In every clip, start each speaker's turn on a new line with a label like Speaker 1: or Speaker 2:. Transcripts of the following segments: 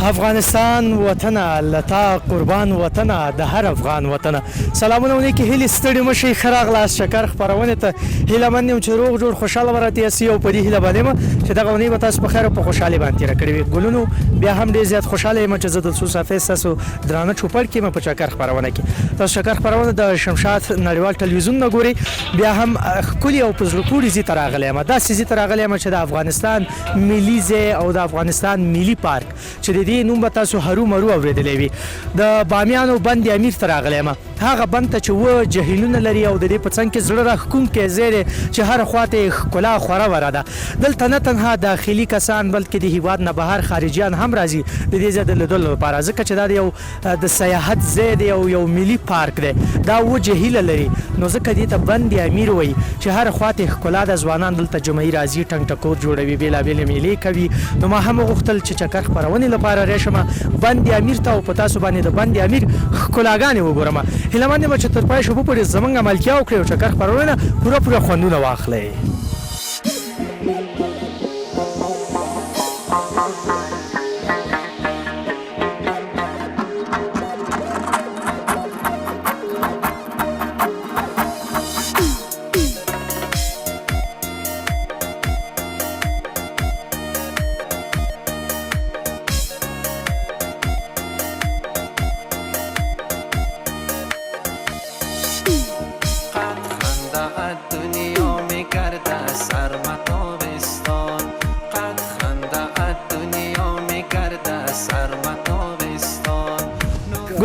Speaker 1: افغانستان وطنه لتا قربان وطنه د هر افغان وطنه. سلامونه ونیکې هیلې ستړي مشئ ښه راغلاست چکر خپرونې ته. هیله مند یم چې روغ جوړ خوشحاله به راته یاستئ او په دې هیله باندې یم چې دغه اونۍ به تاسو په خیر او په خوشحالۍ باندې تېره کړې وي. ګلونو بیا هم ډېر زیات خوشحاله یم چې زه دلته صافۍ ستاسو درانه چوپړ کې یم په چکر خپرونه کې. تاسو چکر خپرونه د شمشاد نړیوال تلویزیون نه ګورئ. بیا هم ښکلي او په زړه پورې ځای ته راغلی یم. داسې ځای ته راغلی یم چې د افغانستان ملي ځای او د افغانستان ملي پارک چې د دې نوم به تاسو هرو مرو اورېدلی وي. د بامیانو بند امیر ته راغلی یم. هغه بند ته چې اووه جهیلونه لري او د دې په څنګ کې زړه راښکونکی ځای دی چې هره خوا ته یې ښکلا خوره وره ده. دلته نه تنها داخلي کسان بلکې د هېواد نه بهر خارجیان هم راځي د دې ځای د لیدلو لپاره، ځکه چې دا یو د سیاحت ځای دی او یو ملي پارک دی. دا اووه جهیله لري، نو ځکه دې ته بند امیر وایي چې هره خوا ته یې ښکلا ده. ځوانان دلته جمعي راځي، ټنګ ټکور جوړوي، بېلابېلې میلې کوي. نو ما هم وغوښتل چې چکر خپرونې لپاره راشم بند امیر ته او په تاسو باندې د بند امیر ښکلاګانې وګورم. هیله مند یم چې تر پایه شپو پورې زموږ ملتیا وکړئ او چکر خپرونې نه پوره خوندونه واخلئ.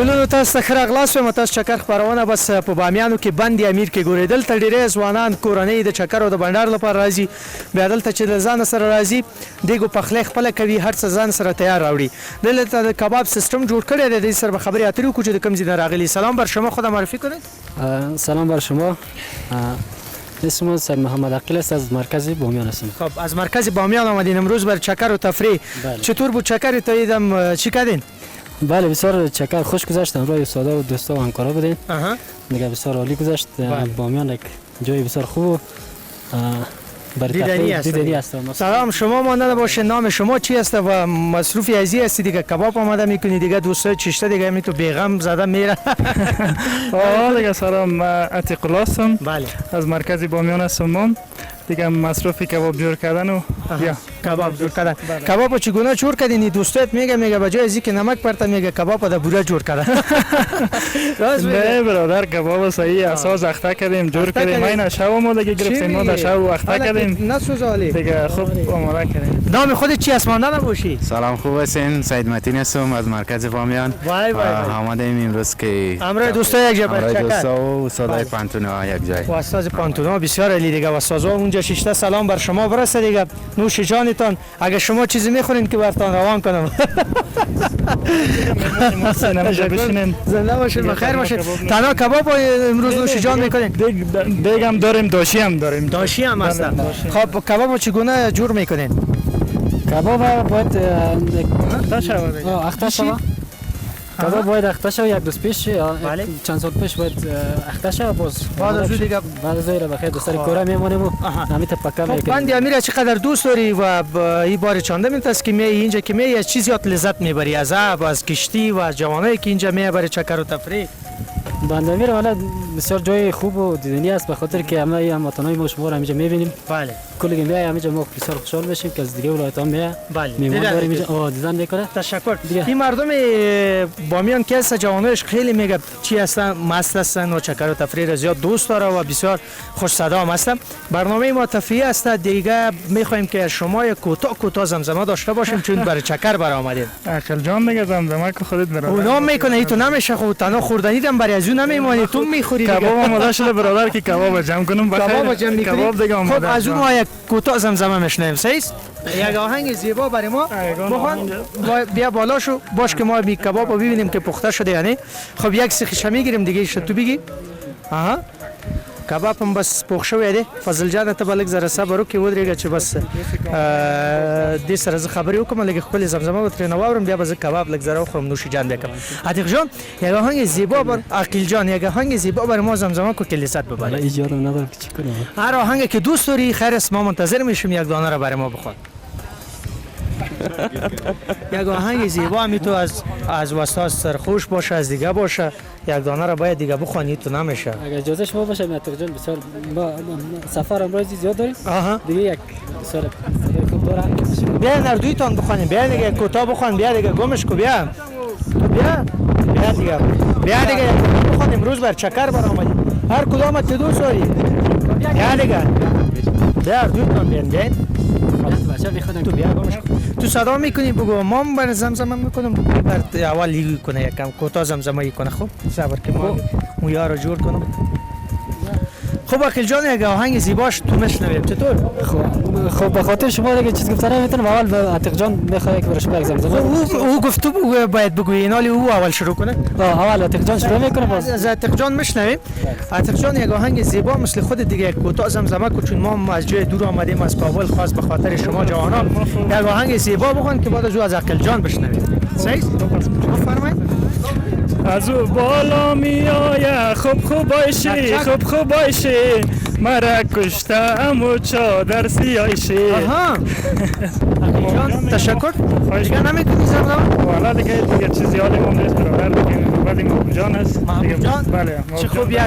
Speaker 1: ګلونو تاسو ته ښه راغلاست وایم. تاسو چکر خپرونه بس په بامیانو کې بند امیر کې ګورئ. دلته ډېری ځوانان کورنۍ د چکر او د بنډار لپاره راځي. بیا دلته چې له ځانه سره راځي دیګو پخلی خپله کوي، هر څه ځان سره تیار راوړي. دلته د کباب سیستم جور کړی دی. دې سره به خبرې اترې وکړو چې د کوم ځای نه راغلي. سلام بر شما، خود معرفی کنید.
Speaker 2: سلام بر شما، اسم سید محمد عقیل است، از مرکز بامیان هستم.
Speaker 1: خب از مرکز بامیان آمدین امروز بر چکر و تفریح. چطور بود چکر؟ تا دیدم چی کردین؟
Speaker 2: بله بسیار چکر خوش گذشت. همراه ساده و دوستا و همکارا بودیم. دیگه بسیار عالی گذشت. بامیان یک جای بسیار خوب دیدنی است.
Speaker 1: سلام، شما مانده باشه. نام شما چی است و مصروفی ازی هستی؟ دیگه کباب آماده میکنی دیگه، دوستا چشته دیگه می تو بیغم زده میره.
Speaker 3: دیگه سلام، عتیق الله هستم.
Speaker 1: بله
Speaker 3: از مرکز بامیان هستم. دیگه مصروفی کباب جور کردن و یا
Speaker 1: کباب جور کردن. کباب چگونه جور کردین؟ دوستت میگه بجای ازی که نمک پرتا میگه کباب در بوره جور کردن.
Speaker 3: نه برادر، کباب صحیح اساس اخته کردیم، جور کردیم. اینا شب ما دیگه گرفتیم، ما در شب اخته کردیم.
Speaker 1: نسوزالی
Speaker 3: دیگه خوب آماده کردیم.
Speaker 1: نام خودت چی است؟ مانده نباشی.
Speaker 4: سلام، خوب هستین؟ سید متین هستم از مرکز بامیان.
Speaker 1: وای
Speaker 4: آماده ایم امروز که
Speaker 1: امروز دوستا یک جای
Speaker 4: برای دوستا و استادای پانتونا یک جای.
Speaker 1: و استاد پانتونا بسیار عالی دیگه. و استادا اونجا شیشته سلام بر شما برسه دیگه. نوش جانتان. اگه شما چیزی میخورین که براتون روان کنم. زنده باشید، بخیر باشید. تنها کباب امروز نوش جان میکنین؟
Speaker 3: دیگه هم داریم، داشی هم داریم.
Speaker 1: داشی هم هست. خب کباب چگونه جور میکنین؟
Speaker 2: کباب باید
Speaker 1: اخته شود.
Speaker 2: کباب باید اخته شود. یک دوست پیش چند سال پیش باید اخته شود.
Speaker 1: بعد از دیگه
Speaker 2: بعد از این بخیر دوست کورا میمونیم و همین پکا میکنیم.
Speaker 1: بند امیر چقدر دوست داری و این بار چانده میتاست که می اینجا که می از چیز یاد لذت میبری، از آب، از کشتی و از جوانایی که اینجا میبری چکر و تفریح.
Speaker 2: بند امیر والا بسیار جای خوب و دیدنی است، به خاطر که همه هموطنای ما شما را اینجا میبینیم.
Speaker 1: بله
Speaker 2: کلی که میای همینجا ما بسیار خوشحال میشیم که از دیگه ولایت ها میای.
Speaker 1: بله
Speaker 2: میمون داریم اینجا دیدن میکنه.
Speaker 1: تشکر. این مردم بامیان که است جوانایش خیلی میگه چی هستن، مست هستن و چکر و تفریح را زیاد دوست داره و بسیار خوش صدا هم هستن. برنامه ما تفریحی است دیگه. میخوایم که شما یک کوتاه زمزمه داشته باشیم چون برای چکر برآمدید.
Speaker 3: عقل جان دیگه زمزمه که خودت برادر.
Speaker 1: اونا میکنه ای تو نمیشه خود تنها خوردنی دم برای ازو نمیمونی، تو میخوری دیگه.
Speaker 3: کباب آماده شده برادر که کباب جمع کنم.
Speaker 1: کباب جمع میکنی.
Speaker 3: کباب دیگه آماده.
Speaker 1: خب از اون ما یک کوتاه زمزمه میشنیم. صحیح است؟ یک آهنگ زیبا برای ما بخوان. بیا بالاشو باش که ما کباب رو ببینیم که پخته شده یا نه. خب یک سیخش میگیریم دیگه. تو بگی کباب هم بس پخ شوی دی. فضل جان ته بلک زره صبر وکړي ودرېږه چې بس دې سره زه خبرې وکړم، لږ خپلې زمزمه به ترېنه واورم، بیا به زه کباب لږ زره وخورم، نوش جان بکم. عتیق جان یک آهنگ زیبا بر عقیل جان یک آهنگ زیبا بر ما زمزمه کو که لذت ببریم.
Speaker 2: ایجادم ندارم که چی کنم.
Speaker 1: هر آهنگی که دوست داری خیر است، ما منتظر میشیم یک دانه را برای ما بخوان. یک آهنگ زیبا می تو از وسط سرخوش باشه، از دیگه باشه، یک دانه را باید دیگه بخوانی تو نمیشه.
Speaker 2: اگر اجازه شما باشه متر جان بسیار ما سفر امروزی زیاد داریم. دیگه یک بسیار خوب داره.
Speaker 1: بیا نردویتان بخوانیم، بیا دیگه کوتاه بخوان، بیا دیگه گمش کو بیا. بیا دیگه بخوان، امروز بر چکر برآمدیم. هر کدام ت دو سوری. بیا دیگه. بیا دویتان بیان. تو بیا گمش کو. تو صدا میکنی بگو مام بر زمزمه میکنم، بر اول لیگی کنه یکم کوتاه زمزمه کنه. خب صبر که ما مویا رو جور کنم. خب اخیل جان یک آهنگ زیباش تو میشنویم چطور؟
Speaker 2: خب به خاطر شما دیگه چیز گفتن نمیتونم. اول به عتیق جان میخواد که برش بگم زمزمه.
Speaker 1: او گفت تو باید بگوی اینالی او اول شروع کنه.
Speaker 2: اول عتیق جان شروع میکنه.
Speaker 1: از عتیق جان میشنویم. عتیق جان یک آهنگ زیبا مثل خود دیگه یک کوتاه زمزمه کو، چون ما از جای دور آمدیم از کابل خاص به خاطر شما جوانان. یک آهنگ زیبا بخوان که بعد از عقل جان بشنویم. صحیح؟ بفرمایید.
Speaker 3: از او بالا می آید خوب باشی، خوب باشی، مرا کشتم و چادر سیایشی.
Speaker 1: تشکر. دیگه نمیکنی زمزمه؟
Speaker 3: والا دیگه چیزی حالمون نیست برادر، ولی محبوب جان است.
Speaker 1: محبوب جان؟
Speaker 3: بله.
Speaker 1: چه خوب یک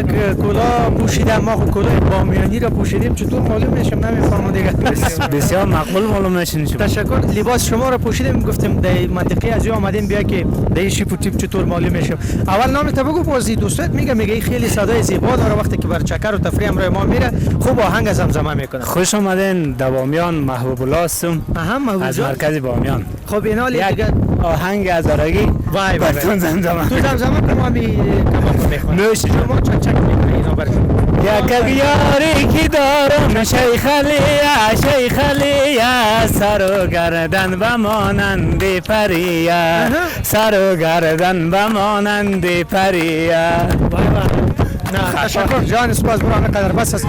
Speaker 1: کلاه پوشیدم، ما خب کلاه بامیانی را پوشیدیم، چطور معلوم میشم نمیفهمم دیگه.
Speaker 4: بسیار مقبول معلوم میشین شما.
Speaker 1: تشکر. لباس شما را پوشیدیم، گفتیم در منطقه از جا آمدیم بیا که در شیپ و تیپ چطور معلوم میشم. اول نامت بگو، بازی دوستت میگه خیلی صدای زیبا داره، وقتی که بر چکر و تفریح همراه ما میره خوب آهنگ زمزمه میکنه.
Speaker 4: خوش آمدین در بامیان. محبوب الله هستم از مرکز بامیان.
Speaker 1: خب اینا
Speaker 4: یک آهنگ از آرگی
Speaker 1: وای
Speaker 4: براتون زمزمه.
Speaker 1: تو زمزمه کنم میخوام
Speaker 4: نوش
Speaker 1: شما چک میکنی اینا برای
Speaker 4: یک یاری که دارم شیخ علیه، سر و گردن بمانند پریه، سر و گردن بمانند پریه.
Speaker 1: نه تشکر جان، سپاس برای قدر بس است.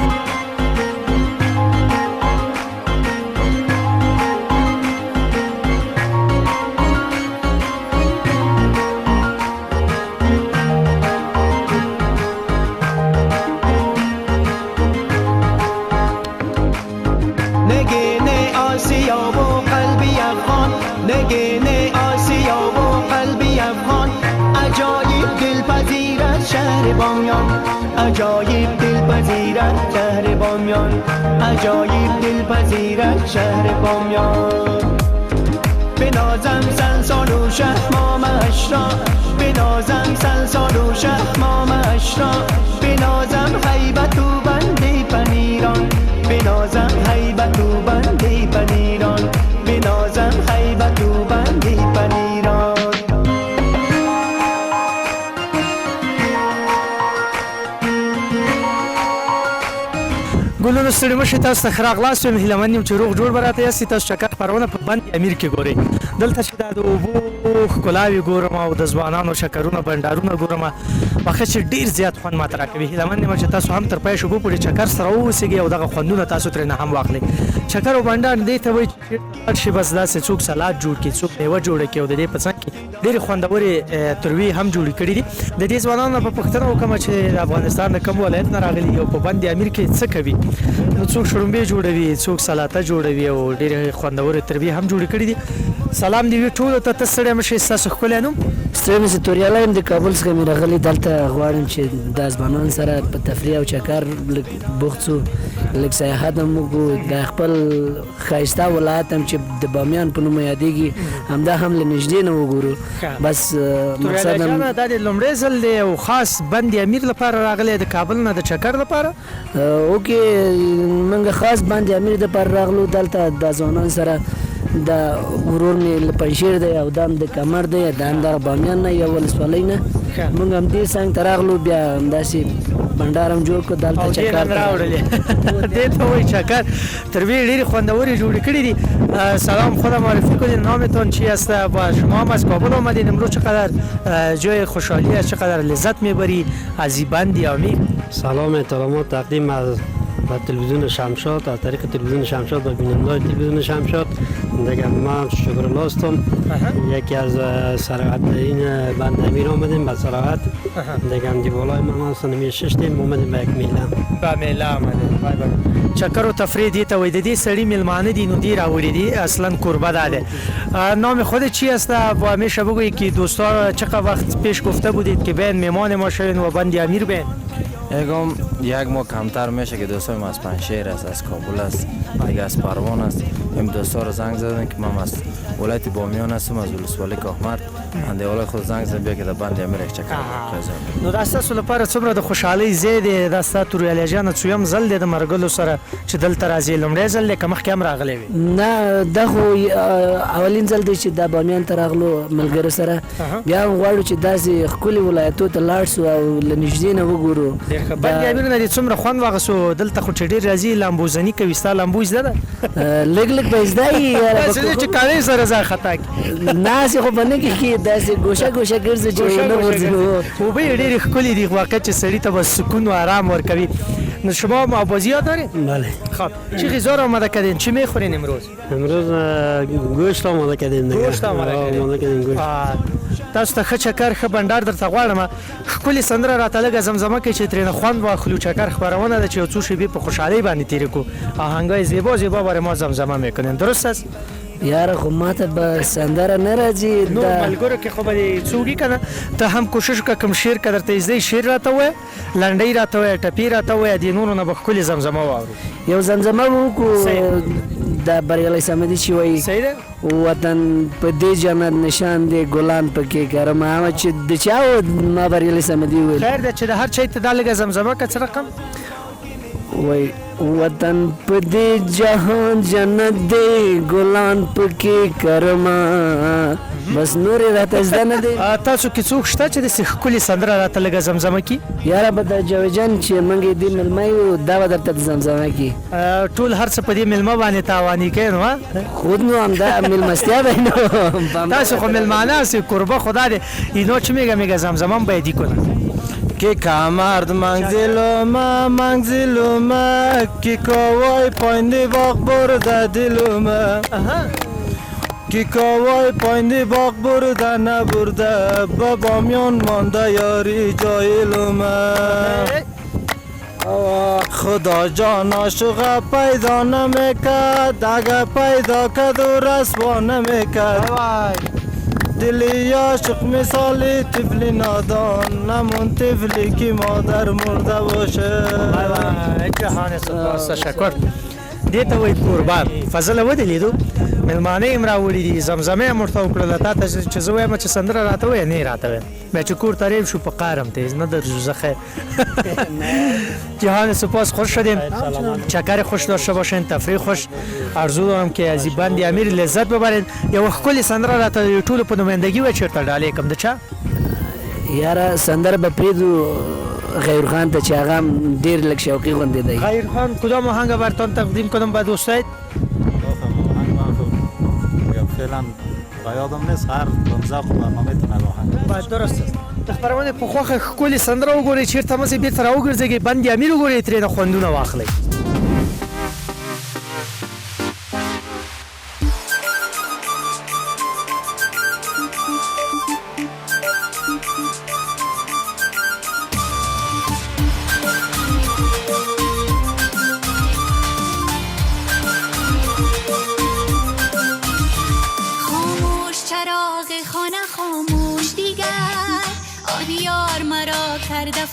Speaker 5: نگین آسیا و قلبی افغان، عجایب دلپذیرد شهر بامیان، عجایب دلپذیرد شهر بامیان، عجایب دلپذیرد شهر بامیان. بنازم سنسال و شهمامش را، بنازم سنسال و شهمامش را، بنازم هیبت و بند پنیران، بنازم هیبت و بند پنیران، بنازم هیبت و بند پنیران.
Speaker 1: ګلونو ستړي مشي، تاسو ته ښه راغلاست یم. هیله مند یم چې روغ جوړ به راته یاستئ. تاسو چکر خپرونه په بند امیر کې ګورئ. دلته چې دا د اوبو ښکلاوې ګورم او د ځوانانو چکرونه بنډارونه ګورم، واقع چې ډېر زیات خوند ماته راکوي. هیله مند یم چې تاسو هم تر پایه اوبو پورې چکر سره واوسېږئ او دغه خوندونه تاسو ترېنه هم واخلئ. چکر او بنډار دې ته وایي چې چېرته شي بس داسې څوک سلاد جوړ کړي، څوک میوه جوړه کړي او د دې په څنګ کې ډېرې خوندورې ترویې هم جوړې کړي دي. د دې ځوانانو په پوښتنه وکړم چې د افغانستان د کوم ولایت نه راغلي او په بند امیر کې څه کوي. نو څوک شړومبې جوړوي، څوک سلاته جوړوي او ډېرې خوندورې ترویې هم جوړې کړي دي. سلام دی وی ټولو ته. ته ستړی مشئ، ستاسو ښکلی نوم؟
Speaker 6: ستړی مې توریالی یم، د کابل څخه مې راغلی. دلته غواړم چې د ځوانانو سره په تفریح او چکر لږ بوخت شو، لږ سیاحت هم وکړو. د خپل ښایسته ولایت هم چې د بامیان په نوم یادېږي همدا هم له نږدې نه وګورو. بس مقصد هم
Speaker 1: دا د لومړی ځل دی او خاص بند امیر لپاره راغلی د کابل نه د چکر لپاره؟
Speaker 6: اوکې، موږ خاص بند امیر دپاره راغلو. دلته د ځوانانو سره د ورور مې له پنجشیر دی او دا هم د کمر دی، دا هم دغه بامیان نه یو ولسوالۍ نه. موږ هم دې څنګ ته راغلو، بیا همداسې بنډار هم جوړ کړو. دلته چکر
Speaker 1: راوړلې دې ته وایي چکر. ترویې ډېرې خوندورې جوړې کړي دي. سلام، خودم معرفی کنید، نامتان چی است و شما هم از کابل آمدید امروز. چقدر جای خوشحالی است، چقدر لذت میبری از این بند امیر؟
Speaker 2: سلام احترامات تقدیم از و تلویزیون شمشاد، از طریق تلویزیون شمشاد و بیننده‌های تلویزیون شمشاد دیگه من شکر هستم. یکی از سراحت این بند امیر آمدیم به سراحت دیگه هم دیوالای من هستن 6 تیم آمدیم به یک میله.
Speaker 1: به میله آمدیم. چکر و تفریح دیتا وی دیدی سری ملمانه دی نو دی راوری دی اصلا کربه داده. نام خود چی است و همیشه بگویی که دوستا چقدر وقت پیش گفته بودید که بیاین میمان ما شوین و بند امیر بیاین؟
Speaker 7: یک ماه کمتر میشه که دوستای ما از پنجشیر است، از کابل است، دیگه از پروان است. این دوستا رو زنگ زدن که من از ولایت بامیان هستم، از ولسوالی کاخمرد. انده ولای خود زنگ زدن بیا که در بند امیر یک چکر بزنیم.
Speaker 1: نو داستا سول لپاره څومره د خوشحالۍ ځای دی داستا توریالی جان څویم ځل دی د مرګلو سره چې دلته راځي لومړی ځل دی که مخکې هم راغلی وي؟
Speaker 6: نه دا خو اولین ځل دی چې دا بامیان ته راغلو ملګرو سره. بیا هم غواړو چې داسې ښکلي ولایتو ته لاړ شو او له نږدې نه وګورو.
Speaker 1: بند امیر نه دې څومره خوند واخیستو؟ دلته خو چې ډېر راځي لامبوزني کوي، ستا لامبو زده ده؟
Speaker 6: لږ لږ به زده وي
Speaker 1: داسې دی چې کاڼۍ سره ځان خطا کړي.
Speaker 6: نه هسې خو به نه کېږي، داسې ګوشه ګوشه ګرځي چې ونه غورځي.
Speaker 1: اوبه یې ډېرې ښکلې دي واقعا چې سړي ته به سکون و آرام ورکوي. شما بازیات دارید؟
Speaker 2: بله.
Speaker 1: خب چه غذا را آماده کردین؟ چی میخورین امروز؟
Speaker 2: امروز گوشت آماده کردیم دیگه.
Speaker 1: گوشت آماده کردین گوشت. تاسو ته ښه چکر ښه بنډار درته غواړم. ښکلې سندره راته لږه زمزمه کړئ چې ترېنه خوند واخلو. چکر خپرونه ده چې یو څو شېبې په خوشحالۍ باندې تېرې کړو. آهنګای زیبا زیبا برای ما زمزمه میکنین، درست است؟
Speaker 6: یاره خو ماته به سندره نه راځي.
Speaker 1: نو ملګرو کې خو به دې څوکي که نه ته هم کوشش وکړه کوم شعر که درته زده شعر راته ووایه، لنډۍ راته ووایه، ټپې راته ووایه، دې نورو نه به ښکلې زمزمه واورو.
Speaker 6: یو زمزمه به وکړو د بریالی صمدي چې وایي
Speaker 1: صحیح ده؟
Speaker 6: وطن په دې جنت نشان دی ګلان پکې کرم. هغه چې د چا و ما بریالی صمدي وویل.
Speaker 1: خیر ده چې د هر چا ته دا لږه زمزمه که څه رقم
Speaker 6: وای وطن په دې جهان جنت دی ګلان پکې کرما. بس نور راته زده نه دی.
Speaker 1: تاسو کې څوک شته چې داسې ښکلې سندره راته لږه زمزمه کړي؟
Speaker 6: یاره به د جوجان چې موږ یې دې مېلمه یو دا به درته زمزمه کړي.
Speaker 1: ټول هر څه په دې مېلمه باندې تاواني کوي نو
Speaker 6: خود نو همدا مېلمستیا دی نو.
Speaker 1: تاسو خو مېلمانه هستید، قربه خدا دی. اینو چی میگه زمزمه هم باید کنه
Speaker 7: که کمرد منزلومه که کاوای پایندی باغ برده دلومه که کاوای پایندی باغ برده نبرده به بامیان مانده یاری جایلومه خدا جان عاشق پیدا نمیکرد اگه پیدا کد و رسوا نمیکرد دلی عاشق مثال طفلی نادان نمون طفلی که مادر مرده باشه.
Speaker 1: جهان سپاس تشکر. دې ته وایي قربان. فضله ودلیدو مېلمانه یې هم راوړي دي، زمزمه یې هم ورته وکړله. تا ته چې زه وایم چې سندره راته وایه نه یې راته وایه. بیا چې کور ته ریم شو په قهرم تیز نه درجو زه خیر. جهان سپاس، خوش شدیم. چکر خوش داشته باشین، تفریح خوش. آرزو دارم که از این بند امیر لذت ببرید. یو ښکلې سندره راته ټولو په نمایندګي وایه چېرته ډالۍ کړم د چا؟
Speaker 6: یاره سندره به پرېږدو غیر خان ته چې هغه هم ډېر لږ شوقي غوندې دی.
Speaker 1: غیر خان کدام آهنگ برتان تقدیم کنم به دوستایت؟
Speaker 8: فعلا به یادم نیست، هر ذوق برنامه تون آهنگ
Speaker 1: باید درست است. د خپرونې په خوښه ښکلې سندره وګورئ، چېرته مزې بېرته راوګرځېږئ، بند امیر وګورئ، ترېنه خوندونه واخلئ.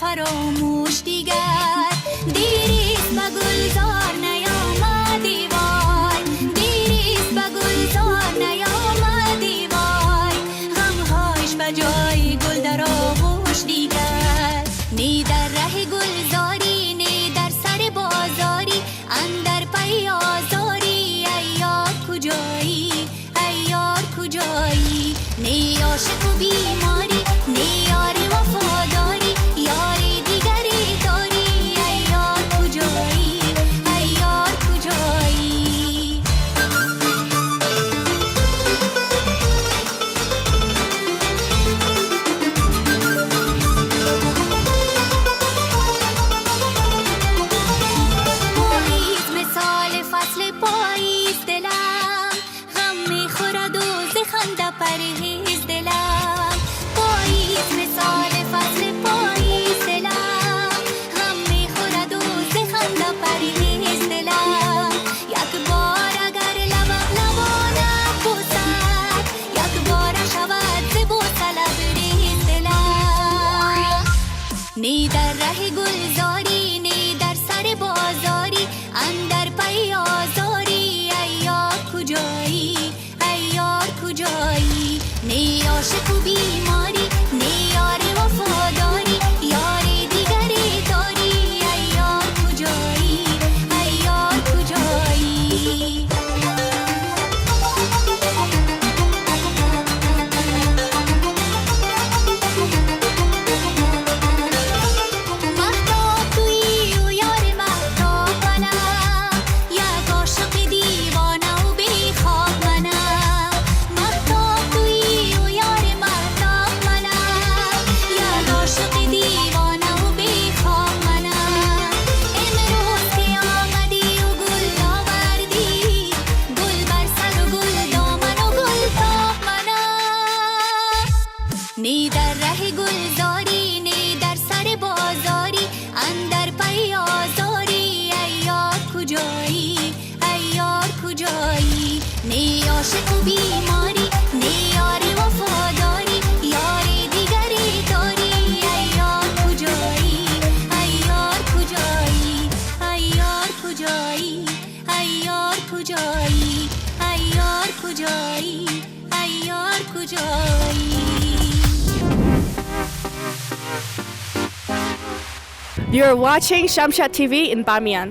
Speaker 9: فراموش دیگر دیریست به گلزار نیامدی وای دیریست به گلزار نیامدی وای غمهاش به جای گل در آغوش دیگر نی در ره گلزاری نی در سر بازاری اندر پی آزاری ای یار کجایی ای یار کجایی نی عاشق و بیماری نی یاری وفاداری یاری دیگری داری ای یار کجایی ای یار کجایی خنده پرهیز دلم پاییز مثال فصل پاییز دلم هم میخورد و ز خنده پرهیز دلم یک بار اگر لبانم بوسد یک بار شود ز بوسه لبریز دلم نی در ره گلزاری نی در سر بازاری اندر پی آزاری ای یار کجایی ای یار کجایی نی عاشق و بیماری نی یار وفاداری یاری دیگری داری ای یار کجایی ای یار کجایی نی در ره گلزاری نی در سر بازاری اندر پی آزاری ای یار کجایی ای یار کجایی نی عاشق و بیماری نی یار وفاداری یاری دیگری داری ای یار کجایی ای یار کجایی ای یار کجایی ای یار کجایی ای یار کجایی ای یار کجایی.
Speaker 10: You're watching Shamshad TV in Bamiyan.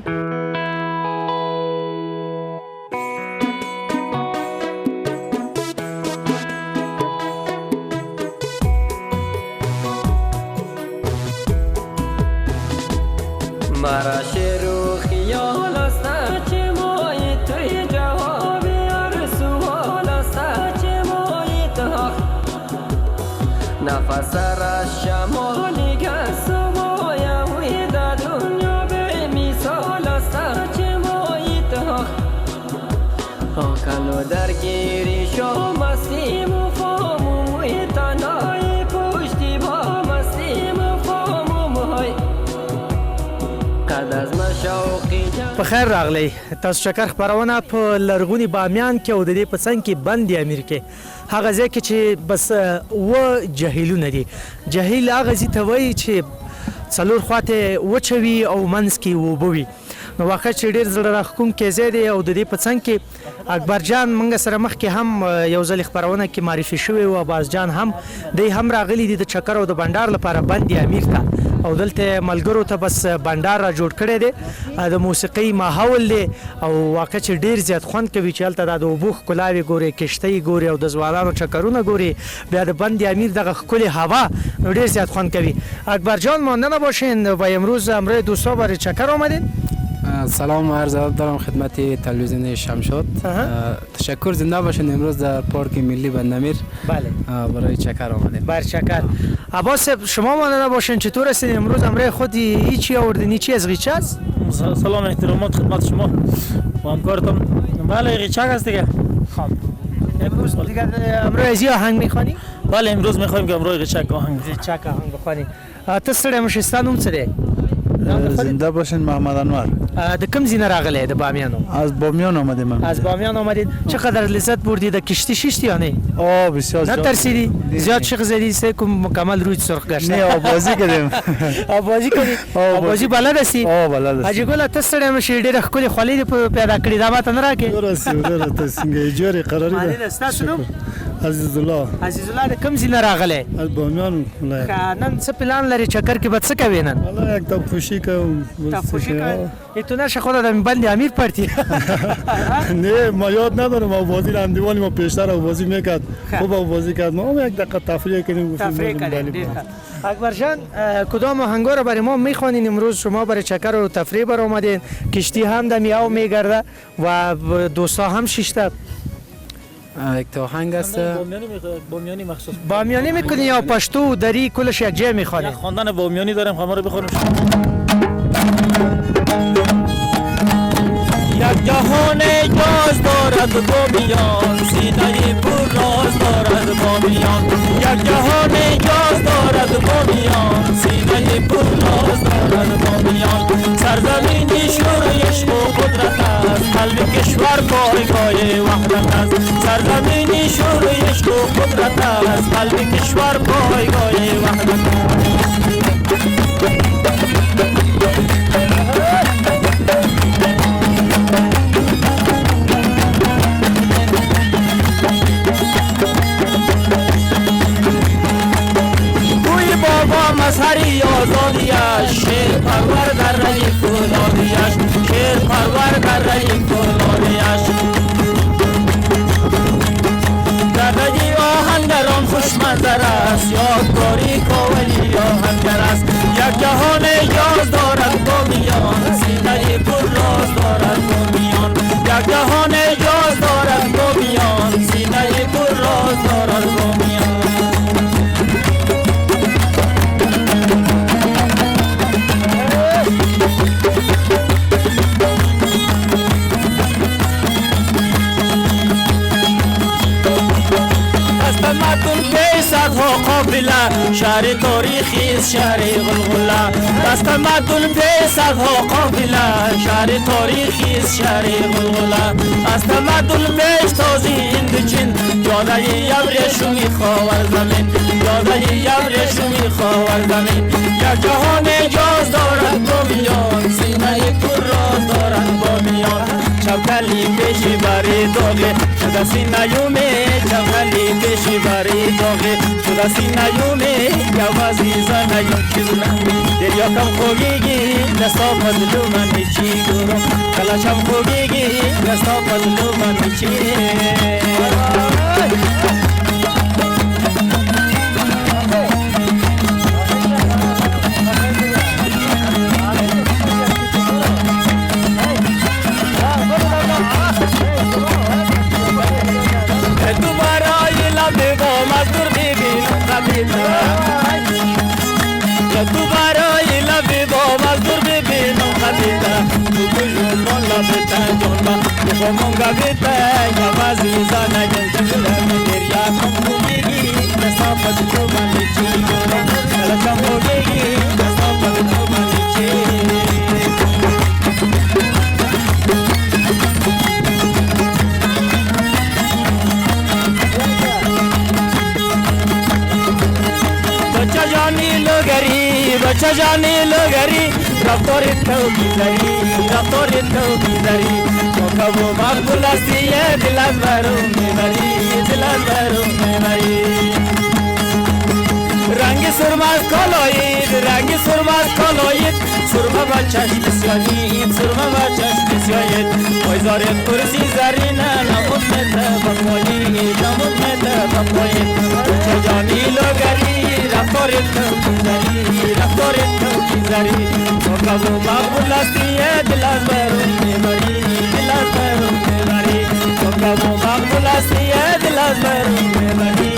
Speaker 11: مرا شعر و خیال است چه مای توی جواب هر سوال است چه مای تو نفس را شمالی گست کلو درگیری شو مستیم و فاموی تنهای پشتی با مستیم و فاموی قد از مشوقی
Speaker 1: بخیر راغلی تاسو چکر خپرونه په لرغونی بامیان کې او د دې په څنګ کې بند امیر کې هغه ځای کې چې بس و جهیلونه دي جهیل هغه ځای ته وایي چې څلور خواته وچوي او منځ کې اوبه وي نو واقع چې ډېر زړه راښکونکی ځای دی او د دې په څنګ کې اکبر جان موږ سره مخکې هم یو ځل خپرونه کې معرفي شوی و عباس جان هم دی هم راغلی دي د چکر او د بنډار لپاره بند امیر ته او دلته ملګرو ته بس بنډار را جوړ کړی دی د موسیقۍ ماحول دی او واقع چې ډېر زیات خوند کوي چې هلته د اوبو ښکلاوې ګورې کشتۍ ګورې او د ځوانانو چکرونه ګورې بیا د بند امیر دغه ښکلې هوا ډېر زیاد خوند کوي اکبر جان مانده نباشین و امروز همراه دوستا برای چکر آمدین
Speaker 2: سلام و عرض ادب دارم خدمت تلویزیون شمشاد تشکر زنده باشین امروز در پارک ملی بندامیر
Speaker 1: بله
Speaker 2: برای چکر آمدیم
Speaker 1: بر چکر عباس شما مانده باشین چطور هستین امروز همراه خود هیچی آوردین هیچی از غیچه است
Speaker 3: سلام احترامات خدمت شما و همکارتان بله غیچک است دیگه
Speaker 1: خب امروز دیگه امروز ازی آهنگ میخوانی
Speaker 3: بله امروز میخوایم که امروز غیچک آهنگ
Speaker 1: بخوانیم ته ستړی مشې ستا نوم څه دی
Speaker 7: زنده باشین محمد انور
Speaker 1: د کوم ځای نه راغلی د بامیانو
Speaker 7: از بامیان آمدیم
Speaker 1: از بامیان آمدید چقدر لذت بردید د کشتی ششتی یا نه
Speaker 7: بسیار
Speaker 1: نترسیدی زیاد شق زدی سه کوم مکمل روی سرخ گشت
Speaker 7: نه آبازی کردیم
Speaker 1: آبازی بلد هستی
Speaker 7: بلد هستی
Speaker 1: اجی ګل ته ستړی مشې ډېر ښکلې خولۍ دې پیدا کړې دا ماته نه راکې
Speaker 7: ته څنګه جوړې قراري ده
Speaker 1: ستاسو نوم
Speaker 7: عزیز الله
Speaker 1: د کوم ځای نه راغلی
Speaker 7: از بامیان
Speaker 1: نن څه پلان لري چکر کې به څه کوې نن
Speaker 7: والله یک تفریحی کوم
Speaker 1: تفریحی کوم تو نشه خودت در بند امیر پرتی
Speaker 7: نه ما یاد ندارم آوازی راندیوانی ما پیشتر آوازی میکرد خوب آوازی کرد ما یک دقیقه تفریح کنیم
Speaker 1: اکبر جان کدام آهنگا رو برای ما میخوانین امروز شما برای چکر و تفریح بر آمدین کشتی هم در میاو میگرده و دوستا هم شیشته
Speaker 2: یک تا آهنگ است
Speaker 3: بامیانی مخصوص
Speaker 1: بامیانی میکنی یا پشتو دری کلش یک جای میخوانی
Speaker 3: خواندن بامیانی داریم همه رو بخونیم
Speaker 11: یک جهان جاز دارد بامیان سینه پر راز دارد بامیان یک جهان جاز دارد بامیان سینه پر راز دارد بامیان سرزمینی شور عشق و قدرت است قلب کشور پایگاه وحدت است سرزمینی شور عشق و قدرت است قلب کشور پایگاه وحدت است مظهری آزادیش شیر پرور در رنگ فولادیش شیر پرور در رنگ فولادیش در رنگ آهنگران خوش منظر است یادگاری کاولی آهنگر است یک جهان یاز دارد بامیان سینه پر راز دارد بامیان یک جهان یاز دارد بامیان سینه پر راز دارد بامیان مردم پیصد ها قافله شهر تاریخی است شهر غلغله دست مردم پیصد ها قافله شهر تاریخی است شهر غلغله دست مردم پیش تازی هند چین یاده یبرشومی خاور زمین یاده یبرشومی خاور زمین یک جهان جاز دارد بامیان سینه پر راز دارد بامیان چوکلی پیشی بری داغه شده سینه یومه چوکلی پیشی بری داغه شده سینه یومه یو عزیزا نیوم چیز نمی دریا کم خوگیگی دستا بدلو من میچی گروم کلاشم خوگیگی دستا بدلو من میچی تو برای لبی با مزدور ببینم خبیده تو کجون لبیده جنبا بخوامون گبیده یا عزیزا نگم جلوم دریا کم خوگیگی مسافت تو من چی گرم کلکم خوگیگی مسافت تو من چی بچه جانی لگری رفتار تو بیزاری رفتار تو بیزاری تو کبو مقبول هستی دل از برون میبری دل از برون میبری رنگ سرماز کالایید رنگ سرماز کالایید سرما بر چشم سیاهید سرما بر چشم سیاهید پایزارت کرسی زرینه نمود میته بپایید نمود میته بپایید بچه جانی لگری رفتار تو بیزاری رفتار تو بیزاری تو کبو مقبول هستی دل از برون میبری دل از برون میبری تو کبو مقبول هستی دل از برون میبری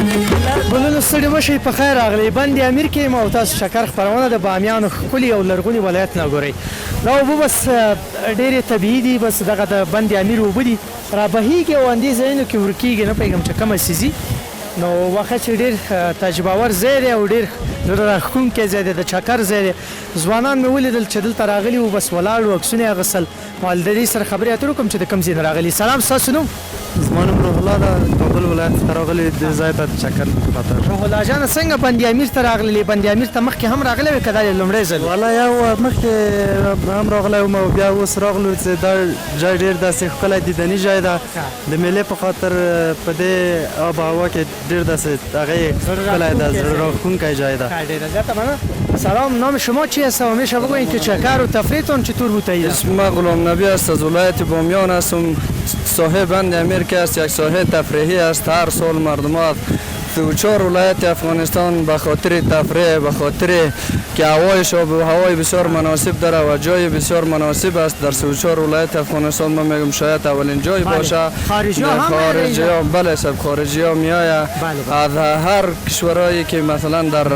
Speaker 1: بلونو ستړي مشئ په خیر راغلی بند امیر کې ما او تاسو چکر خپرونه د بامیانو ښکلي او لرغوني ولایت نه ګورئ دا اوبه بس ډېرې طبیعي دي بس دغه د بند امیر اوبه دي را بهیږي او همدې ځایونو کې ورکېږي نه پوهېږم چې کومه سیزي نو واقع چې ډېر تجربهور ځای دی او ډېر زړه راښکونکی ځای دی د چکر ځای دی ځوانان مې ولیدل چې دلته راغلي وو بس ولاړ وو عکسونه یې اخیستل ما د دې سره خبرې اترې وکړم چې د کوم ځای نه راغلي سلام ستاسو نوم
Speaker 7: زما نوم روح الله ده کابل ولایت څخه راغلی دې ځای ته چکر خاطر
Speaker 1: روح الله جانه څنګه بند امیر ته راغلي بند امیر ته مخکې هم راغلی وې که دا لومړی ځل
Speaker 7: والا یو مخکې هم راغلی وم او بیا اوس راغلو چې دا ځای ډېر داسې ښکلی دیدني ځای ده د میلې په خاطر په دې آب هوا کې ډېر داسې هغه ښکلی ده زړه راښکونکی ځای ده
Speaker 1: ډېره زیاته مننه سلام نام شما چی است و همیشه بگویید که چکر و تفریحتون چطور بوده؟
Speaker 7: اسم غلام نبی است از ولایت بامیان هستم. صاحب بند امیر که است یک ساحه تفریحی است. هر سال مردم 34 ولایت افغانستان به خاطر تفریح، به خاطر که هوایش آب و هوای بسیار مناسب داره و جای بسیار مناسب است. در 34 ولایت افغانستان من میگم شاید اولین جای باشه.
Speaker 1: خارجی ها
Speaker 7: بله سب خارجی ها میآید از هر کشورهایی که مثلا در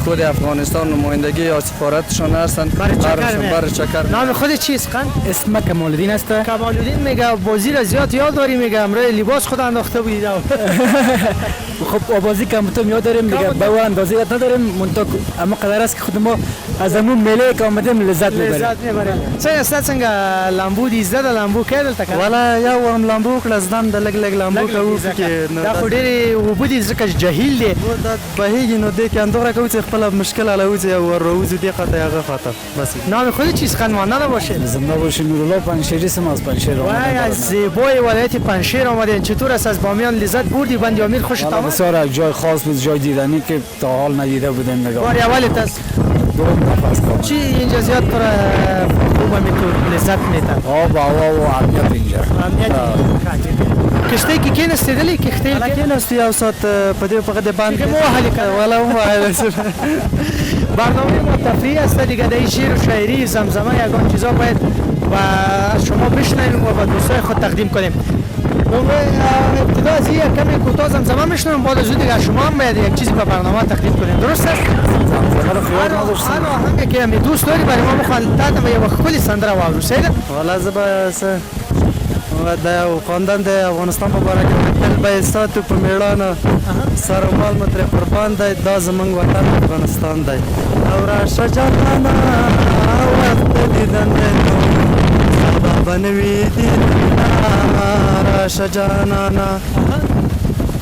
Speaker 7: خود افغانستان نمایندگی یا سفارتشان هستند برای چکر.
Speaker 1: نام خود چیست خان؟
Speaker 2: اسم کمال‌الدین است.
Speaker 1: کمال‌الدین میگه بازی را زیاد یاد داری، میگه امروز لباس خود انداخته بودید.
Speaker 2: خب بازی کم تو یاد داریم میگه با اندازه یاد نداریم منطق اما قدر است که خود ما از همون میله که آمدیم لذت میبریم.
Speaker 1: څنګه است څنګه لامبو دې زده لامبو کېدل تک
Speaker 7: ولا یو ورم لامبو کړ زدم د لګ لګ لامبو کوو کې
Speaker 1: دا خو ډېرې اوبه دي ځکه جهیل دی
Speaker 7: دا بهیږي نو دې کې اندوره کوي چې خپل مشکل علاوه او روزو دې قطع هغه خاطر بس
Speaker 1: نام خود چیز خان مانده باشه
Speaker 2: زنده باشه نورالله پنجشیری سم از پنجشیر
Speaker 1: وای از زیبای ولایت پنجشیر آمدین. چطور است از بامیان لذت بردی؟ بند امیر خوشت آمد؟
Speaker 2: بسیار جای خاص بود، جای دیدنی که تا حال ندیده بودیم. نگاه
Speaker 1: بار اولت است
Speaker 2: دوم نفس
Speaker 1: چی اینجا زیاد پر خوبه میتون لذت میتن؟
Speaker 2: آب هوا و امنیت اینجا.
Speaker 1: کشتی که کی نستیدلی کشتی
Speaker 7: کی نستی او سات پدې په غده باندې
Speaker 1: مو حل کړه
Speaker 7: ولا مو حل
Speaker 1: برنامه ما تفریحی است دیگه. در شعر و شاعری زمزمه یگان چیزا باید و شما بشنویم و به دوستای خود تقدیم کنیم. ابتدا از این کمی کوتاه زمزمه میشنویم، بعد از اون دیگه شما هم باید یک چیزی به برنامه تقدیم کنیم. درست است؟ هر آهنگی که می دوست داری برای ما بخوان تا یه وقت کلی سندره واورو سید
Speaker 7: ولا زبا د خواندن د افغانستان په اړه کې تل به ساتو په میړانه سره مال متر قربان دی دا زمونږ وطن افغانستان دی او راشه جانانه وخت دیدن دی بابا نوی دیدن راشه جانانه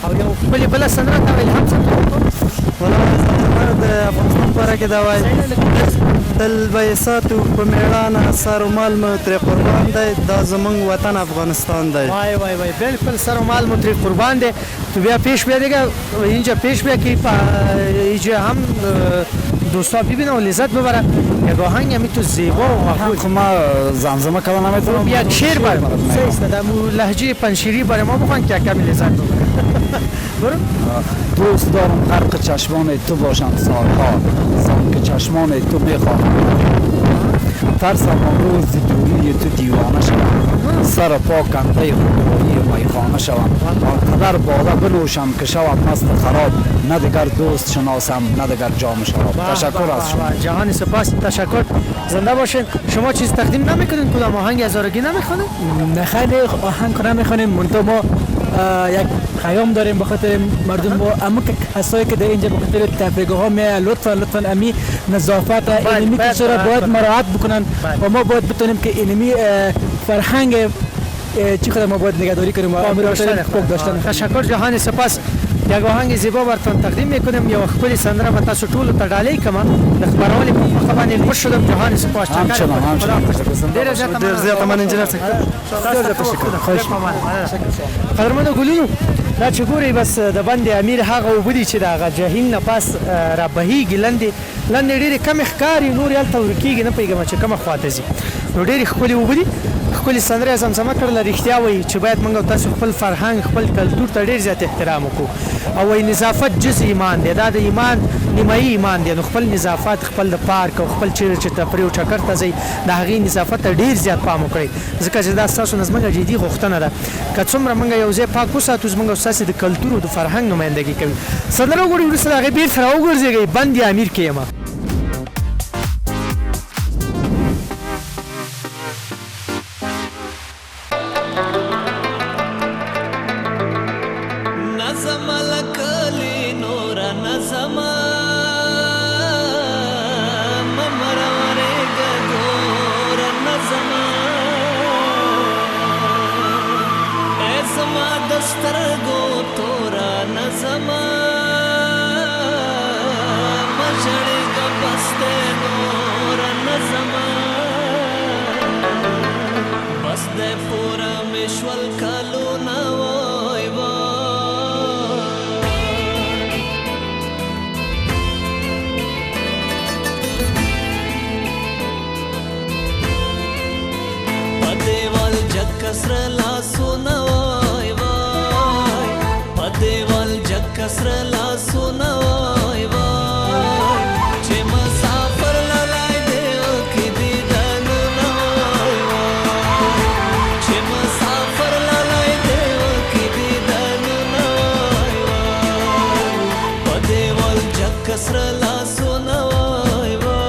Speaker 1: او یو خپل بل سندره ته الهام
Speaker 7: ولا د افغانستان په اړه کې دا وایي تل به ساتو په میړانه سر مال متر قربان دی دا زمونږ وطن افغانستان دی.
Speaker 1: وای وای وای بالکل سر مال متر قربان دی. تو بیا پیش بیا دیگه اینجا پیش بیا که اینجا هم دوستا ببینه و لذت ببره. یک آهنگ همی تو زیبا و مقبول.
Speaker 2: ما زمزمه کلا نمیتونم.
Speaker 1: یک شعر بر سیست در لهجه پنجشیری برای ما بخوان که کمی لذت ببره. برو.
Speaker 2: دوست دارم غرق چشمان تو باشم سالها زن که چشمان تو بخواهم ترسم امروز دوری تو دیوانه شوم سر پا کنده خودرویی میخانه شوم آنقدر باده بنوشم که شوم مست خراب نه دیگر دوست شناسم نه دیگر جام شراب. تشکر از شما
Speaker 1: جهان سپاس. تشکر. زنده باشین. شما چیز تقدیم نمیکنین؟ کدام آهنگ هزارگی نمیخونین؟
Speaker 2: نه خیلی آهنگ نمیخونیم منتها ما یک خیام داریم بخاطر مردم ما اما کسایی که در اینجا بخاطر تفریحگاه ها میه لطفا امی نظافت اینمی کشور باید مراعات بکنن و ما باید بتونیم که اینمی فرهنگ چی خود ما باید نگهداری کنیم و امیر داشتن.
Speaker 1: تشکر جهان سپاس. یک آهنگ زیبا براتون تقدیم میکنیم. یو خپل سندره به تاسو ټول ته ډالۍ کوم. د خبرونه په خبرونه خوش شدم. جهان سپاس.
Speaker 7: ډیر زیات من انجینر
Speaker 1: قدرمنو ګلونو دا چې ګوري بس د بند امیر هغه وبدي چې دا جهیل نه پاس را بهیږي لاندې ډېرې کم ښکاري نور یالته ورکیږي نه پوهېږم چې کومه خواته ځي نو ډېرې ښکلې وبدي ښکلې سندرې زمزمه کړله. رښتیا وایي چې باید موږ تاسو خپل فرهنګ خپل کلتور ته ډېر زیات احترام وکړو او وایي نظافت جز ایمان دی. دا د ایمان نیمایي ایمان دی. نو خپل نظافت خپل د پارک او خپل چیرې چې تفریح او چکر ته ځئ د هغې نظافت ته ډېر زیات پام وکړئ ځکه چې دا ستاسو نه زموږ جدي غوښتنه ده. که څومره موږ یو ځای پاک وساتو زموږ او ستاسې د کلتور او د فرهنګ نمایندګي کوي. سندره وګورئ وروسته د هغې بېرته راوګرځېږئ. بند د امیر کې یم.
Speaker 12: کسر لا سونا وای وای پدیوال ول جک سره لاسونه وای وای چې مسافر لای دی کې دی دانونه وای وای چې مسافر لای دی کې دی دانونه وای وای په دې ول جک سره لاسونه وای وای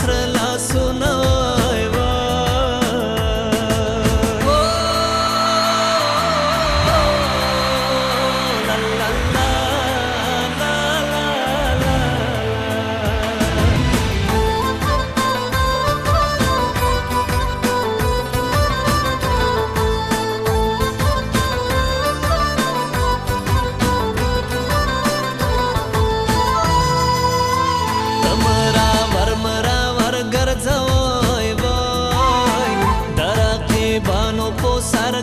Speaker 12: سره لاسونه وای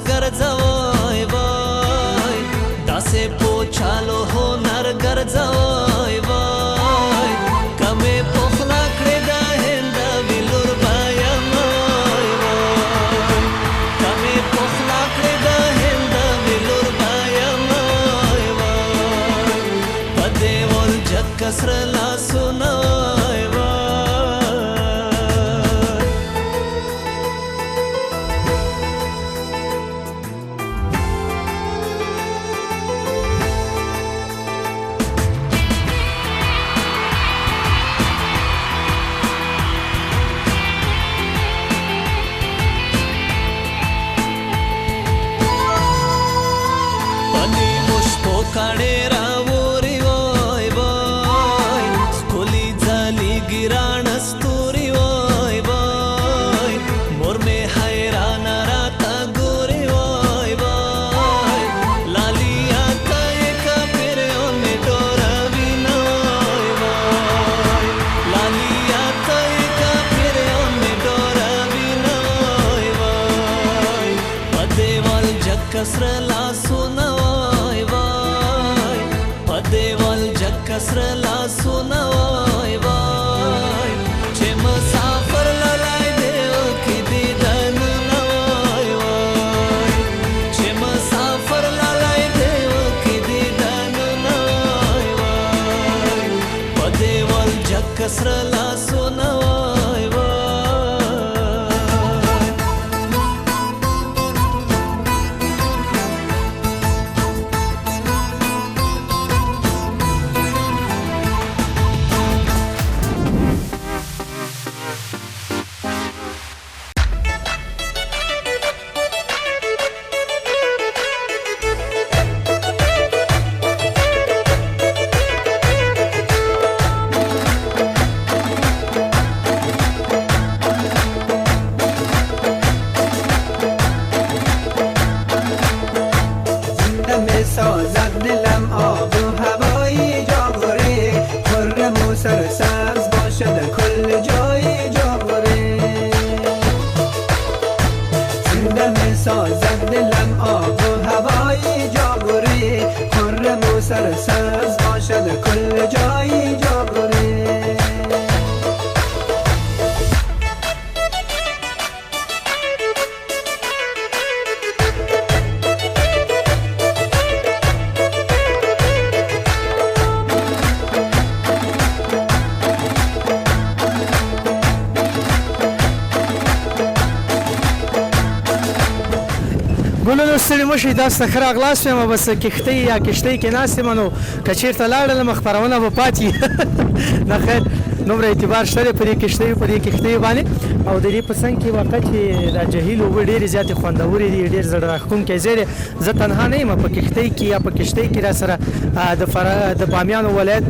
Speaker 12: ګرځوي وای داسې پوچالو هنر ګرځوي وای کمه پخلا کړې دا هند ویلور بایم وای وای کمه پخلا کړې دا هند ویلور بایم وای وای پدې ول جک سره لاسونه وای کاڼې راووري وای وای ښکلي ځالي ګران ستوري وای وای مور مې حیران راته ګوري وای وای لالیا ته یې کاپیرو مې ډوروي نه وای وای لالیا ته یې کاپیرو مې ډوروي نه وای وای په دیوال جک سره لاسونه وای وای دیوال جک سره لاسونه وای وای چې مسافر لای دی کې دی دانونه وای وای چې مسافر لای دی کې دی دانونه وای وای په دیوال جک سره لاسونه وای وای
Speaker 1: ګلونو ستړي مشي داسته ښه راغلاست یم بس کښتۍ یا کښتۍ کې ناست یم نو که چېرته لاړلم خپرونه به پاتې نه خیر نومره اعتبار شته په دې کښتۍ باندې او د دې په څنګ کې واقع چې د جهیل اوبه ډېرې زیاتې خوندورې دي ډېر زړه راښکونکی ځای دی زه تنها نه یم په کښتۍ کې یا په کښتۍ کې را سره د بامیان ولایت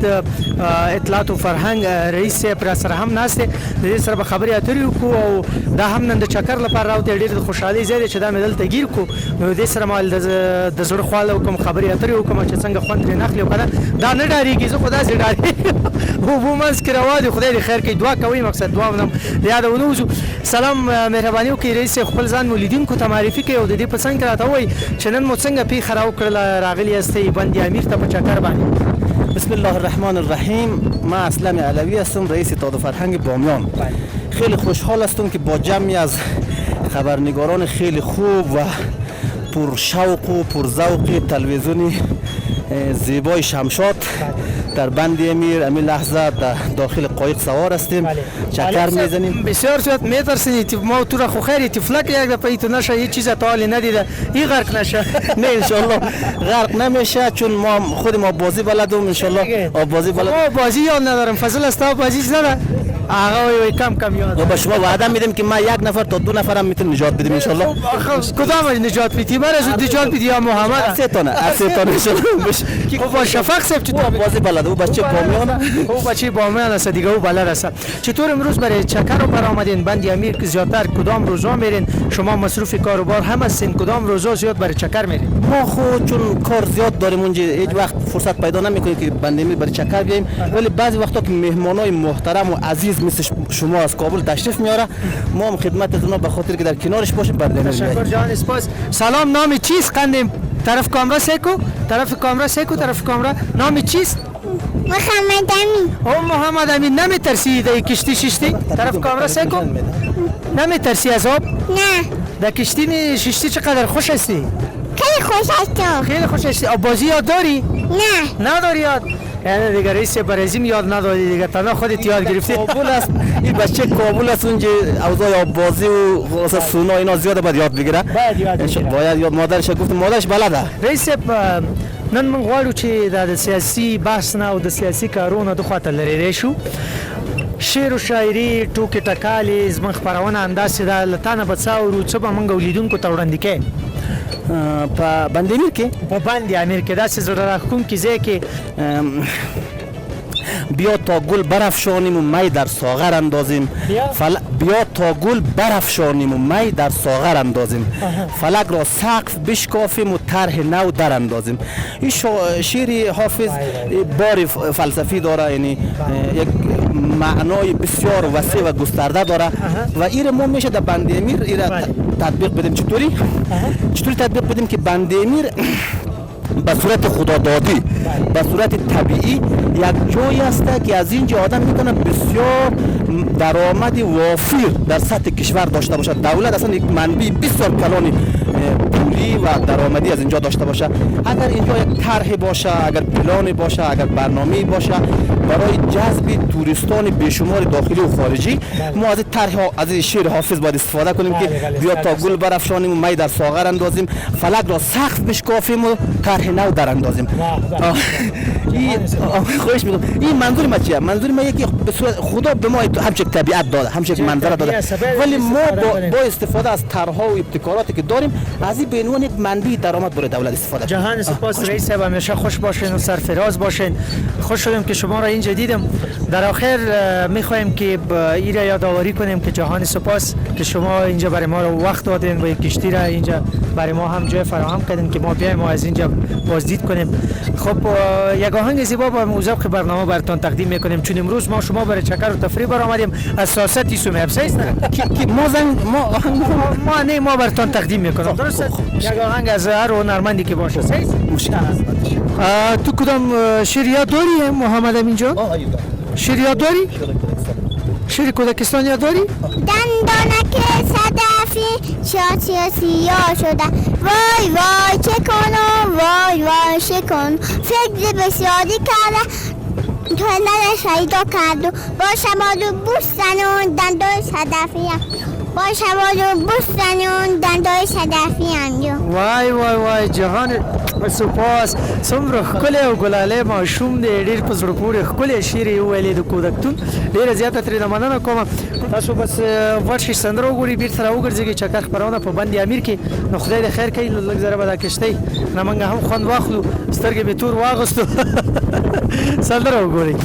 Speaker 1: اطلاعات او فرهنګ رئیس صاحب را سره هم ناست دی د دې سره به خبرې اترې وکړو او دا هم نن د چکر لپاره راوتی ډېر د خوشحالۍ ځای دی چې دا مې دلته ګیر کړو نو دې سره ما د زړه خواله وکړم خبرې اترې وکړم چې څنګه خوند ترې ناخلي او که نه دا نه ډارېږي زه خو داسې ډارېږم اوبو منځ کې روا دي خدای دې خیر کوي دعا کوئ مقصد دعا ونم د یاده ونوځو سلام مهرباني وکړئ رئیس صاحب خپل ځان مو لیدونکو ته معرفي کوئ او د دې په څنګ کې راته ووایي چې نن مو څنګه پیښه راوکړله راغلي یاستئ بند امیر ته په چکر باندې
Speaker 7: بسم الله الرحمن الرحیم ما اسلام علوی هستم رئیس اتحاد فرهنگ بامیان خیلی خوشحال هستم که با جمعی از خبرنگاران خیلی خوب و پرشوق و پرذوق تلویزیون زیبای شمشاد در بند امیر همین لحظه در داخل قایق سوار هستیم چکر میزنیم
Speaker 1: بسیار زیاد میترسید ما تو را خو خیلی تفلک یک دفعه تو نشه هیچ چیز تعالی ندیده این غرق نشه
Speaker 7: نه انشالله غرق نمیشه چون ما خود ما بازی بلدم انشالله بازی بلد
Speaker 1: ما بازی یاد ندارم فضل است بازی زده آقا کم یاد
Speaker 7: با شما وعده میدم که ما یک نفر تا دو نفر هم میتونیم نجات بدیم انشالله
Speaker 1: کدام نجات بدیم من از نجات بدی یا محمد
Speaker 7: سه تانه انشالله
Speaker 1: با شفق صاحب چطور
Speaker 7: بازی بلد او بچه بامیان
Speaker 1: او بچه بامیان است دیگه او بلد است چطور امروز برای چکر رو برآمدین بند امیر که زیادتر کدام روزا میرین شما مصروف کاروبار هم هستین کدام روزا زیاد برای چکر میرین
Speaker 7: ما خود چون کار زیاد داریم اونجا هیچ وقت فرصت پیدا نمیکنیم که بند امیر برای چکر بیایم ولی بعضی وقتا که مهمانای محترم و عزیز مثل شما از کابل تشریف میاره ما هم خدمتتون به خاطر که در کنارش باشیم بند امیر
Speaker 1: تشکر جان سپاس سلام نام چیست قندیم طرف کامرا سیکو طرف کامرا نام چیست
Speaker 13: محمد امین
Speaker 1: او محمد امین نمیترسی در کشتی ششتی طرف کامرا سیکو نمیترسی از آب
Speaker 13: نه
Speaker 1: در کشتی ششتی چقدر خوش هستی
Speaker 13: خیلی خوش هستم
Speaker 1: آب بازی یاد داری
Speaker 13: نه
Speaker 1: نداری یاد یعنی دیگه رئیس برزیم یاد نداری دیگه تنها خودت یاد گرفتی
Speaker 7: کابل است این بچه کابل است اونجا اوضاع آب بازی و سونا اینا زیاده باید یاد بگیره باید یاد مادرش گفت مادرش بلده
Speaker 1: رئیس نن من غواړو چې د سیاسي بحث نه او د سیاسي کارونو د خاطر لري شو شعر و شاعري ټوکې ټکالې زموږ خپرونه انداسې ده له تا نه به څه اورو څه به موږ لیدونکو ته وړاندې کوې
Speaker 7: په بند امیر کې
Speaker 1: په بند امیر کې داسې زړه راښکونکي ځای کې
Speaker 7: بیا تا گل برافشانیم و می در ساغر اندازیم بیا تا گل برافشانیم و می در ساغر اندازیم فلک را سقف بشکافیم و طرح نو در اندازیم این شعر حافظ بار فلسفی داره یعنی یک معنای بسیار وسیع و گسترده داره و این ما میشه در بند امیر تطبیق بدیم چطوری تطبیق بدیم که بند امیر به صورت خدادادی به صورت طبیعی یک جایی است که از اینجا آدم میتونه بسیار درآمد وافر در سطح کشور داشته باشه دولت اصلا یک منبع بسیار کلان پولی و درآمدی از اینجا داشته باشه اگر اینجا یک طرح باشه اگر پلان باشه اگر برنامه باشه برای جذب توریستان بیشمار داخلی و خارجی ما از طرح از شعر حافظ باید استفاده کنیم که بیا تا گل برافشانیم و می در ساغر اندازیم فلک را سقف بشکافیم و طرح نو در اندازیم خواهش میکنم این منظور ما چیه منظور ما یکی خدا به ما همچین طبیعت داده همچین منظره داده ولی ما با استفاده از طرح‌ها و ابتکاراتی که داریم از این به عنوان یک منبع درآمد برای دولت استفاده
Speaker 1: جهان سپاس رئیس صاحب همیشه خوش باشین و سرفراز باشین خوش شدم که شما را اینجا دیدم در آخر میخوایم که این را یادآوری کنیم که جهان سپاس که شما اینجا برای ما رو وقت دادین و کشتی را اینجا برای ما هم جای فراهم کردین که ما بیایم و از اینجا بازدید کنیم خب یک آهنگ زیبا با موزه که برنامه براتون تقدیم میکنیم چون امروز ما شما برای چکر و تفریح برآمدیم از سیاست سومه افسایست
Speaker 7: که
Speaker 1: ما براتون تقدیم میکنیم درست یک آهنگ از هر هنرمندی که باشه تو کدام شعر یاد داری محمد امین جان شعر یاد داری شعر کودکستان یاد داری
Speaker 13: دندانک صدفی سیاه شده وای وای چه کنم وای وای چه کنم فکر بسیاری کرده تولد شهیدا کرد با شمال و بوستن و دندان صدفی با شواج و بستنون دندای صدفی هم جو.
Speaker 1: وای وای وای جهان سپاس څومره ښکلی او ګلالی ماشوم دی ډېر په زړه پورې ښکلی شعر یې وویلې د کودکتون ډېره زیاته ترېنه مننه کوم تاسو بس ورشئ سندره وګورئ بېرته راوګرځېږئ چکر خپرونه په بند امیر کې نو خدای دې خیر کوي لږ ذره به دا کښتۍ نه موږ هم خوند واخلو سترګې مې تور واغوستو سندره وګورئ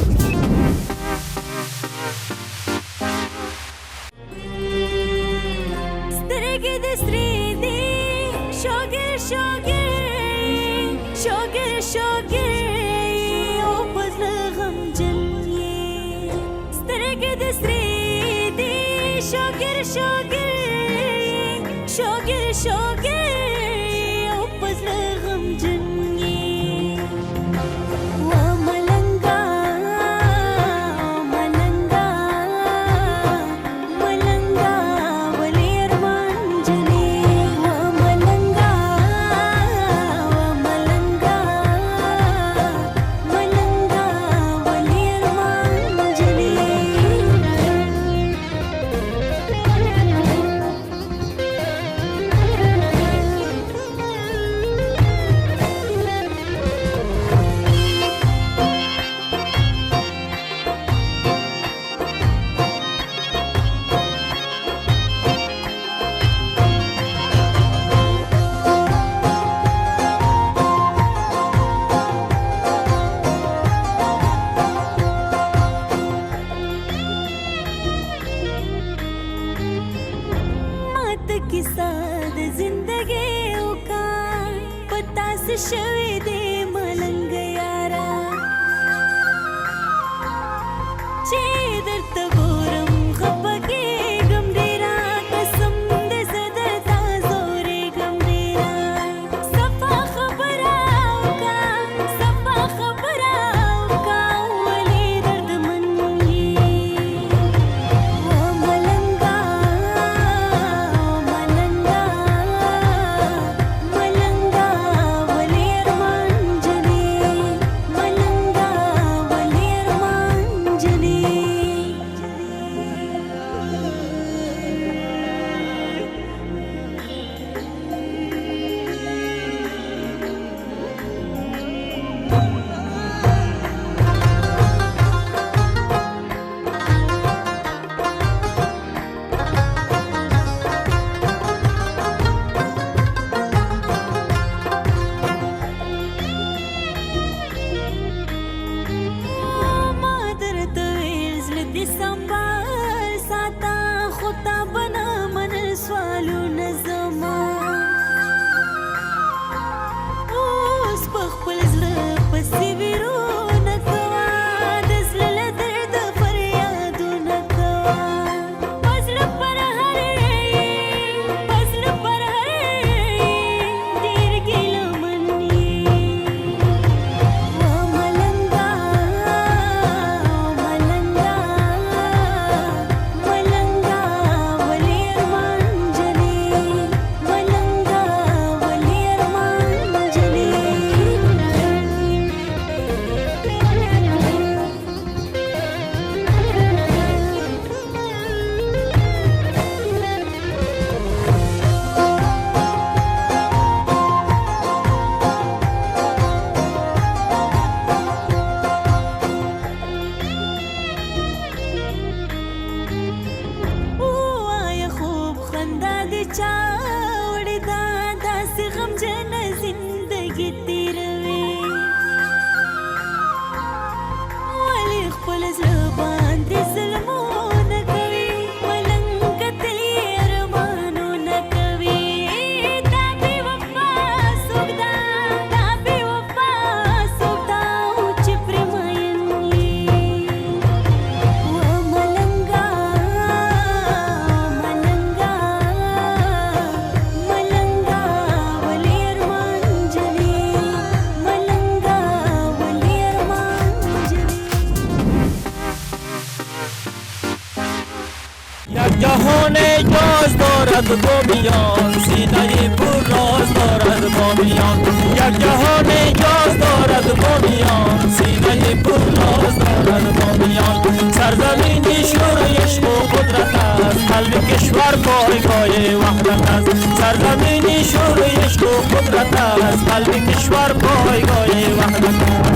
Speaker 11: جهان یاز دارد بامیان سینه پر راز دارد بامیان یک جهان یاز دارد بامیان سینه پر راز دارد بامیان سرزمین شور عشق و قدرت است قلب کشور پایگاه وحدت است سرزمینی شور عشق و قدرت است قلب کشور پایگاه وحدت است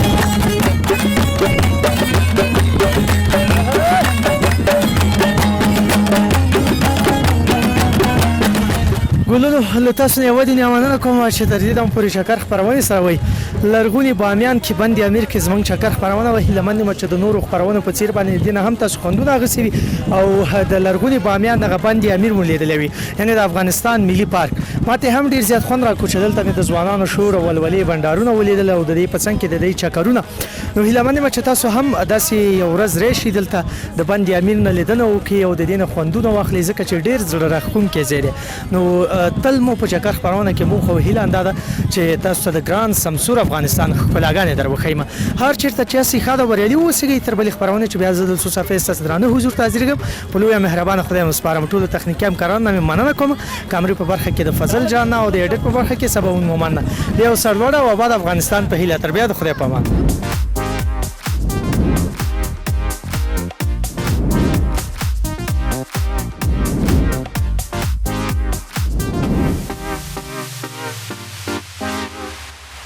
Speaker 1: ګلونو له تاسو نه یوه دینې مننه کوم چې تر دې دم پورې چکر خپرونې سره وئ لرغوني بامیان کې بند امیر کې زموږ چکر خپرونه وه هیله مند یم چې د نورو خپرونو په څیر باندې دې نه هم تاسو خوندونه اخیستي وي او د لرغوني بامیان دغه بند امیر مو لیدلی وي یعنې د افغانستان ملي پارک ما ته هم ډېر زیات خوند راکړو چې دلته مې د ځوانانو شور او ولولې بنډارونه ولیدل او د دې په څنګ کې د دې چکرونه نو هیله مند یم چې تاسو هم داسې یو ورځ راشئ دلته د بند امیر نه لیدنه وکړئ او د دې نه خوندونه واخلئ ځکه چې ډېر زړه راښکونکی ځای دی نو تل مو په چکر خپرونه کې مو خو هیله انده ده چې تاسو ته د ګران سمسور افغانستان ښکلاګانې در وښیم هر چېرته چې یاستئ ښه ده بریالي واوسئ تر بلې خپرونې چې بیا زه د څو صفحې ستاسو درانه حضور ته حاضرېږم په لویه مهربانه خدای مو سپارم ټولو تخنیکي همکارانو نه مې مننه کوم کامرې په برخه کې د فضل جان نه او د ایډیټ په برخه کې سباون مومن نه د یو سرلوړه او آباد افغانستان په هیله تر بیا د خدای په امان